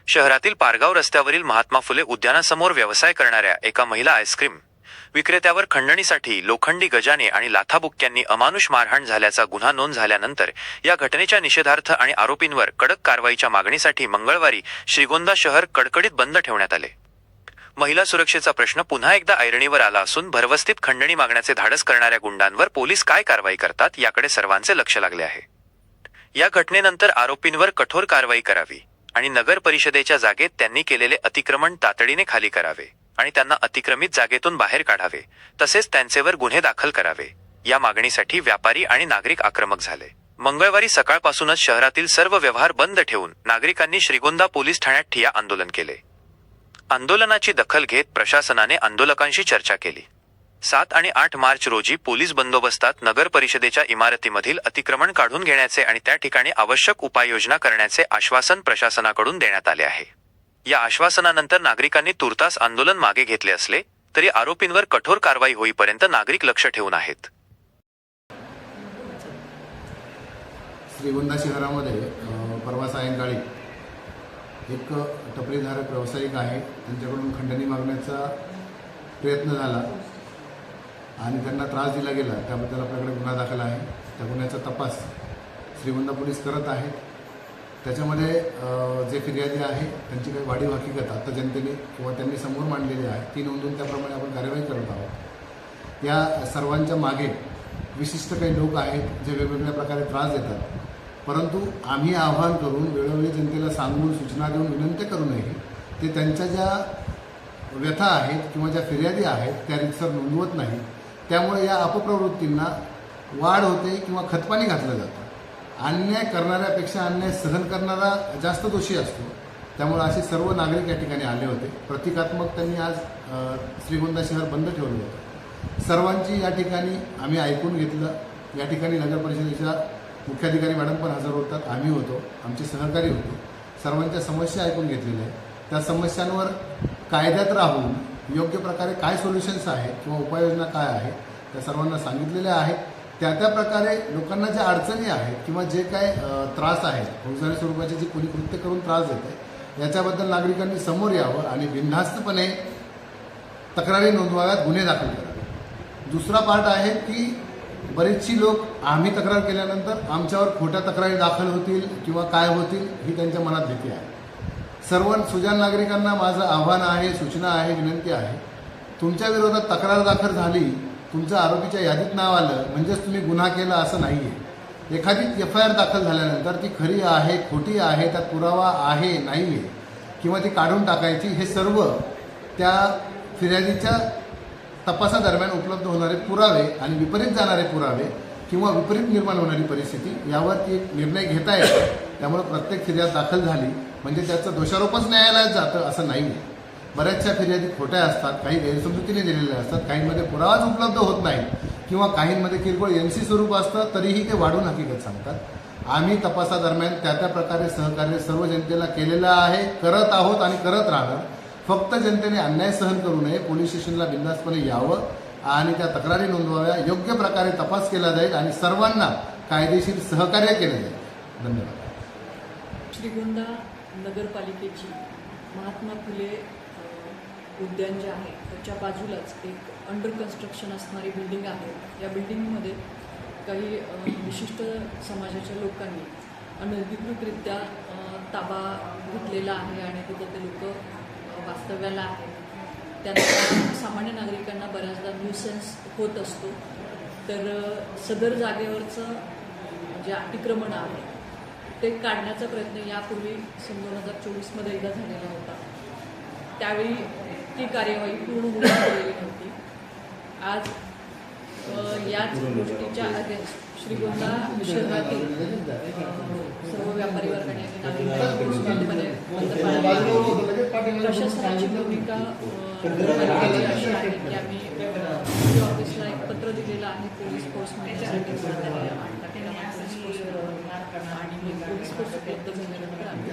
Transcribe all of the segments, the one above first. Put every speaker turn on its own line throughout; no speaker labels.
शहरातील पारगाव रस्त्यावरील महात्मा फुले उद्यानासमोर व्यवसाय करणाऱ्या एका महिला आईस्क्रीम विक्रेत्यावर खंडणीसाठी लोखंडी गजाने आणि लाथाबुक्क्यांनी अमानुष मारहाण झाल्याचा गुन्हा नोंद झाल्यानंतर या घटनेच्या निषेधार्थ आणि आरोपींवर कडक कारवाईच्या मागणीसाठी मंगळवारी श्रीगोंदा शहर कडकडीत बंद ठेवण्यात आले। महिला सुरक्षेचा प्रश्न पुन्हा एकदा ऐरणीवर आला असून भरवस्तीत खंडणी मागण्याचे धाडस करणाऱ्या गुंडांवर पोलीस काय कारवाई करतात याकडे सर्वांचे लक्ष लागले आहे। या घटनेनंतर आरोपींवर कठोर कारवाई करावी आणि नगर परिषदेच्या जागेत त्यांनी केलेले अतिक्रमण तातडीने खाली करावे आणि त्यांना अतिक्रमित जागेतून बाहेर काढावे, तसेच त्यांचेवर गुन्हे दाखल करावे या मागणीसाठी व्यापारी आणि नागरिक आक्रमक झाले। मंगळवारी सकाळपासूनच शहरातील सर्व व्यवहार बंद ठेवून नागरिकांनी श्रीगोंदा पोलीस ठाण्यात ठिय्या आंदोलन केले। आंदोलनाची दखल घेत प्रशासनाने आंदोलकांशी चर्चा केली। 7 आणि 8 मार्च रोजी पोलीस बंदोबस्तात नगर परिषदेच्या इमारतीमधील अतिक्रमण काढून घेण्याचे आणि त्या ठिकाणी आवश्यक उपाययोजना करण्याचे आश्वासन प्रशासनाकडून देण्यात आले आहे। या आश्वासनानंतर नागरिकांनी तुर्तास आंदोलन मागे घेतले असले तरी आरोपींवर कठोर कारवाई होईपर्यंत नागरिक लक्ष ठेवून आहेत।
श्रीगोंदा शहरामध्ये परवा सायंकाळी एक टपरीधारक व्यावसायिक आहे, त्यांच्याकडून खंडणी मागण्याचा प्रयत्न झाला आणि त्यांना त्रास दिला गेला, त्याबद्दल आपल्याकडे गुन्हा दाखल आहे। त्या गुन्ह्याचा तपास श्रीगोंदा पोलीस करत आहेत। त्याच्यामध्ये जे फिर्यादी आहे त्यांची काही वाढीव हकीकत आता जनतेने किंवा त्यांनी समोर मांडलेली आहे ती नोंदवून त्याप्रमाणे आपण कार्यवाही करत आहोत। या सर्वांच्या मागे विशिष्ट काही लोक आहेत जे वेगवेगळ्या प्रकारे त्रास देतात, परंतु आम्ही आवाहन करून वेळोवेळी जनतेला सांगून सूचना देऊन विनंती करूनही ते त्यांच्या ज्या व्यथा आहेत किंवा ज्या फिर्यादी आहेत त्या रीतसर नोंदवत नाही। त्यामुळे या अपप्रवृत्तींना वाढ होते किंवा खतपाणी घातलं जातं। अन्याय करणाऱ्यापेक्षा अन्याय सहन करणारा जास्त दोषी असतो। त्यामुळे असे सर्व नागरिक या ठिकाणी आले होते। प्रतिकात्मक त्यांनी आज श्रीगोंदा शहर बंद ठेवलं होतं। सर्वांची या ठिकाणी आम्ही ऐकून घेतलं। या ठिकाणी नगर परिषदेच्या मुख्याधिकारी मॅडम पण हजर होतात, आम्ही होतो, आमचे सहकारी होते। सर्वांच्या समस्या ऐकून घेतलेल्या आहेत। त्या समस्यांवर कायद्यात राहून योग्य प्रकारे काय सोल्युशन्स आहेत किंवा उपाययोजना काय आहेत त्या सर्वांना सांगितलेल्या आहेत। त्या प्रकारे लोकांना ज्या अडचणी आहेत किंवा जे काय त्रास आहेत, फौजदारी स्वरूपाचे जे कोणी कृत्य करून त्रास देत आहे याच्याबद्दल नागरिकांनी समोर यावं आणि बिनधास्तपणे तक्रारी नोंदवाव्यात, गुन्हे दाखल करावे। दुसरा पार्ट आहे की बरेचशी लोक आम्ही तक्रार केल्यानंतर आमच्यावर खोट्या तक्रारी दाखल होतील किंवा काय होतील ही त्यांच्या मनात भीती आहे। सर्व सुजाण नागरिकांना माझं आव्हान आहे, सूचना आहे, विनंती आहे, तुमच्या विरोधात तक्रार दाखल झाली, तुमचं आरोपीच्या यादीत नाव आलं म्हणजेच तुम्ही गुन्हा केला असं नाही आहे। एखादी FIR दाखल झाल्यानंतर ती खरी आहे, खोटी आहे, त्यात पुरावा आहे, नाही आहे किंवा ती काढून टाकायची, हे सर्व त्या फिर्यादीच्या तपासादरम्यान उपलब्ध होणारे पुरावे आणि विपरीत जाणारे पुरावे किंवा विपरीत निर्माण होणारी परिस्थिती यावरती एक निर्णय घेता येतो। त्यामुळे प्रत्येक फिर्याद दाखल झाली म्हणजे त्याचं दोषारोपच न्यायालयात जातं असं नाही आहे। बऱ्याचशा फिर्यादी खोट्या असतात, काही गैरसमजुतीने दिलेल्या असतात, काहींमध्ये पुरावाच उपलब्ध होत नाही किंवा काहींमध्ये किरकोळ MC स्वरूप असतं तरीही ते वाढून हकीकत सांगतात। आम्ही तपासादरम्यान त्या प्रकारे सहकार्य सर्व जनतेला केलेलं आहे, करत आहोत आणि करत राहणार। फक्त जनतेने अन्याय सहन करू नये, पोलीस स्टेशनला बिनधास्तपणे यावं आणि त्या तक्रारी नोंदवाव्या, योग्य प्रकारे तपास केला जाईल आणि सर्वांना कायदेशीर सहकार्य केले जाईल। धन्यवाद।
श्रीगोंदा नगरपालिकेची महात्मा फुले उद्यान जे आहे त्याच्या बाजूलाच एक अंडर कन्स्ट्रक्शन असणारी बिल्डिंग आहे। या बिल्डिंगमध्ये काही विशिष्ट समाजाच्या लोकांनी अनधिकृतरित्या ताबा घेतलेला आहे आणि तिथं ते लोक वास्तव्याला आहेत। त्यांना सामान्य नागरिकांना बऱ्याचदा न्यूसेन्स होत असतो। तर सदर जागेवरचं जे अतिक्रमण आहे ते काढण्याचा प्रयत्न यापूर्वी 2024मध्ये एकदा झालेला होता। त्यावेळी ती कार्यवाही पूर्ण होऊन गेलेली नव्हती। आज याच गोष्टीच्या अगेन्स्ट श्रीगोंदा शहरातील सर्व व्यापारी वर्गाने प्रशासनाची भूमिका अशी आहे की आम्ही ऑफिसला एक पत्र दिलेलं आहे पोलीस फोर्स मिळण्यासाठी आणि पोलीस फोर्स उपलब्ध झाल्यानंतर आम्ही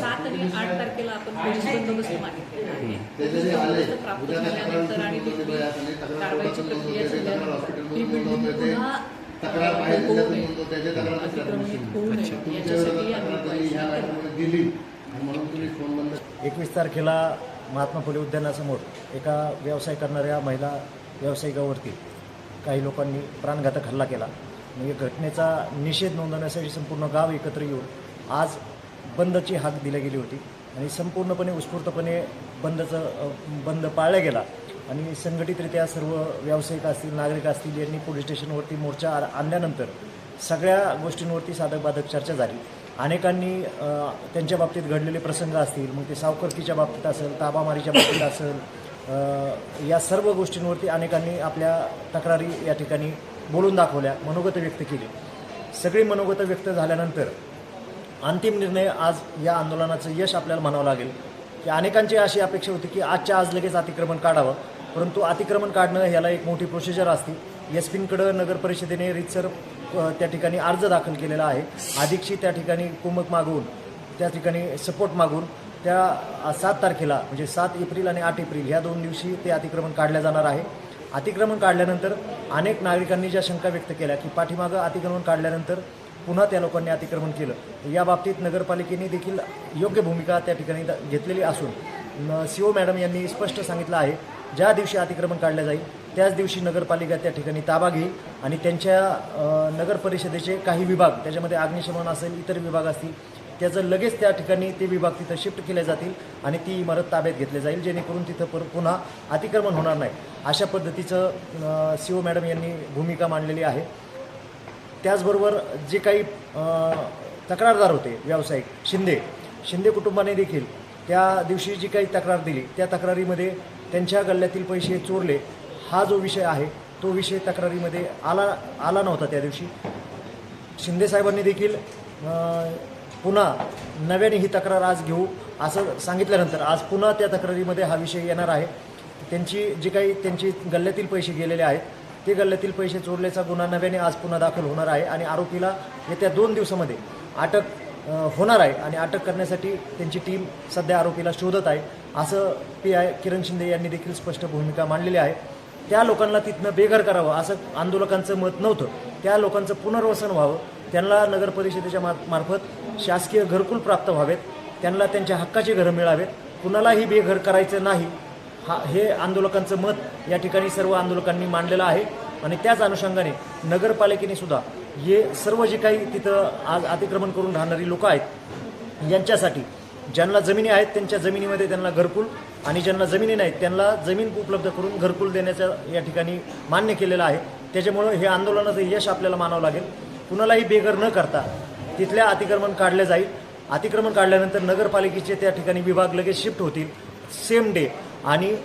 7 आणि 8 तारखेला आपण पोलीस बंदोबस्त मागितलेला आहे। प्राप्त झाल्यानंतर आणि कारवाईची प्रक्रिया झाल्यानंतर ही बिल्डिंग पुन्हा अतिक्रमण होऊ नये याच्यासाठी आम्ही
ह्या
उपाययोजना करतो.
लाईनमध्ये दिली आणि म्हणून तुम्ही फोन बंद
21 तारखेला महात्मा फुले उद्यानासमोर एका व्यवसाय करणाऱ्या महिला व्यावसायिकावरती काही लोकांनी प्राणघातक हल्ला केला. म्हणजे घटनेचा निषेध नोंदवण्यासाठी संपूर्ण गाव एकत्र येऊन आज बंदची हाक दिली गेली होती आणि संपूर्णपणे उत्स्फूर्तपणे बंद पाळला गेला आणि संघटितरित्या सर्व व्यावसायिक असतील, नागरिक असतील यांनी पोलीस स्टेशनवरती मोर्चा आणल्यानंतर सगळ्या गोष्टींवरती साधक-बाधक चर्चा झाली. अनेकांनी त्यांच्या बाबतीत घडलेले प्रसंग असतील, मग ते सावकारकीच्या बाबतीत असेल, ताबामारीच्या बाबतीत असेल, या सर्व गोष्टींवरती अनेकांनी आपल्या तक्रारी या ठिकाणी बोलून दाखवल्या, मनोगत व्यक्त केली. सगळी मनोगत व्यक्त झाल्यानंतर अंतिम निर्णय आज या आंदोलनाचं यश आपल्याला म्हणावं लागेल की अनेकांची अशी अपेक्षा होती की आजच्या आज लगेच अतिक्रमण काढावं, परंतु अतिक्रमण काढणं ह्याला एक मोठी प्रोसिजर असते. एस.पींकडं नगर परिषदेने रीतसर त्या ठिकाणी अर्ज दाखल केलेला आहे. अधिकची त्या ठिकाणी कुमक मागवून त्या ठिकाणी सपोर्ट मागून त्या 7 तारखेला म्हणजे 7 एप्रिल आणि 8 एप्रिल ह्या 2 दिवशी ते अतिक्रमण काढलं जाणार आहे. अतिक्रमण काढल्यानंतर अनेक नागरिकांनी ज्या शंका व्यक्त केल्या की पाठीमागं अतिक्रमण काढल्यानंतर पुन्हा त्या लोकांनी अतिक्रमण केलं, या बाबतीत नगरपालिकेने देखील योग्य भूमिका त्या ठिकाणी घेतलेली असून CO मॅडम यांनी स्पष्ट सांगितलं आहे ज्या दिवशी अतिक्रमण काढलं जाईल त्याच दिवशी नगरपालिका त्या ठिकाणी ताबा घेईल आणि त्यांच्या नगर परिषदेचे काही विभाग, त्याच्यामध्ये अग्निशमन असेल, इतर विभाग असतील, त्याचं लगेच त्या ठिकाणी ते विभाग तिथं शिफ्ट केले जातील आणि ती इमारत ताब्यात घेतली जाईल, जेणेकरून तिथं पुन्हा अतिक्रमण होणार नाही. अशा पद्धतीचं CO मॅडम यांनी भूमिका मांडलेली आहे. त्याचबरोबर जे काही तक्रारदार होते व्यावसायिक शिंदे कुटुंबाने देखील त्या दिवशी जी काही तक्रार दिली त्या तक्रारीमध्ये त्यांच्या गल्ल्यातील पैसे चोरले हा जो विषय आहे तो विषय तक्रारीमध्ये आला नव्हता. त्या दिवशी शिंदेसाहेबांनी देखील पुन्हा नव्याने ही तक्रार आज घेऊ असं सांगितल्यानंतर आज पुन्हा त्या तक्रारीमध्ये हा विषय येणार आहे. त्यांची गल्ल्यातील पैसे गेलेले आहेत ते गल्ल्यातील पैसे चोरल्याचा गुन्हा नव्याने आज पुन्हा दाखल होणार आहे आणि आरोपीला येत्या 2 दिवसामध्ये अटक होणार आहे आणि अटक करण्यासाठी त्यांची टीम सध्या आरोपीला शोधत आहे असं PI किरण शिंदे यांनी देखील स्पष्ट भूमिका मांडलेली आहे. त्या लोकांना तिथनं बेघर करावं असं आंदोलकांचं मत नव्हतं. त्या लोकांचं पुनर्वसन व्हावं, त्यांना नगर परिषदेच्या मार्फत शासकीय घरकुल प्राप्त व्हावेत, त्यांना त्यांच्या हक्काची घरं मिळावेत, कुणालाही बेघर करायचं नाही हे आंदोलकांचं मत या ठिकाणी सर्व आंदोलकांनी मांडलेलं आहे. आणि त्याच अनुषंगाने नगरपालिकेने सुद्धा हे सर्व जे काही तिथं आज अतिक्रमण करून राहणारी लोकं आहेत यांच्यासाठी ज्यांना जमिनी आहेत त्यांच्या जमिनीमध्ये त्यांना घरकुल आणि ज्यांना जमिनी नाहीत त्यांना जमीन उपलब्ध करून घरकुल देण्याचं या ठिकाणी मान्य केलेलं आहे. त्याच्यामुळं हे आंदोलनाचं यश आपल्याला मानावं लागेल. कुणालाही बेघर न करता तिथल्या अतिक्रमण काढलं जाईल. अतिक्रमण काढल्यानंतर नगरपालिकेचे त्या ठिकाणी विभाग लगेच शिफ्ट होतील सेम डे आणि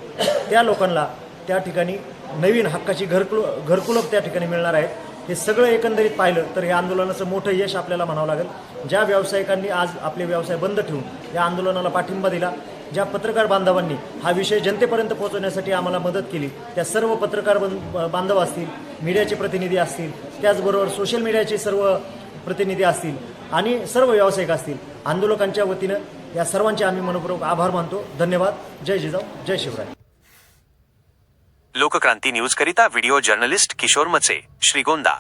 त्या लोकांना त्या ठिकाणी नवीन हक्काची घरकुलं त्या ठिकाणी मिळणार आहेत. हे सगळं एकंदरीत पाहिलं तर हे आंदोलनाचं मोठं यश आपल्याला म्हणावं लागेल. ज्या व्यावसायिकांनी आज आपले व्यवसाय बंद ठेवून या आंदोलनाला पाठिंबा दिला, ज्या पत्रकार बांधवांनी हा विषय जनतेपर्यंत पोहोचवण्यासाठी आम्हाला मदत केली, त्या सर्व पत्रकार बांधव असतील, मीडियाचे प्रतिनिधी असतील, त्याचबरोबर सोशल मीडियाचे सर्व प्रतिनिधी असतील आणि सर्व व्यावसायिक असतील, आंदोलकांच्या वतीनं या सर्वांचे आम्ही मनपूर्वक आभार मानतो. धन्यवाद. जय जिजाऊ, जय शिवराय.
लोकक्रांती न्यूज करिता व्हिडिओ जर्नलिस्ट किशोर मचे, श्रीगोंदा.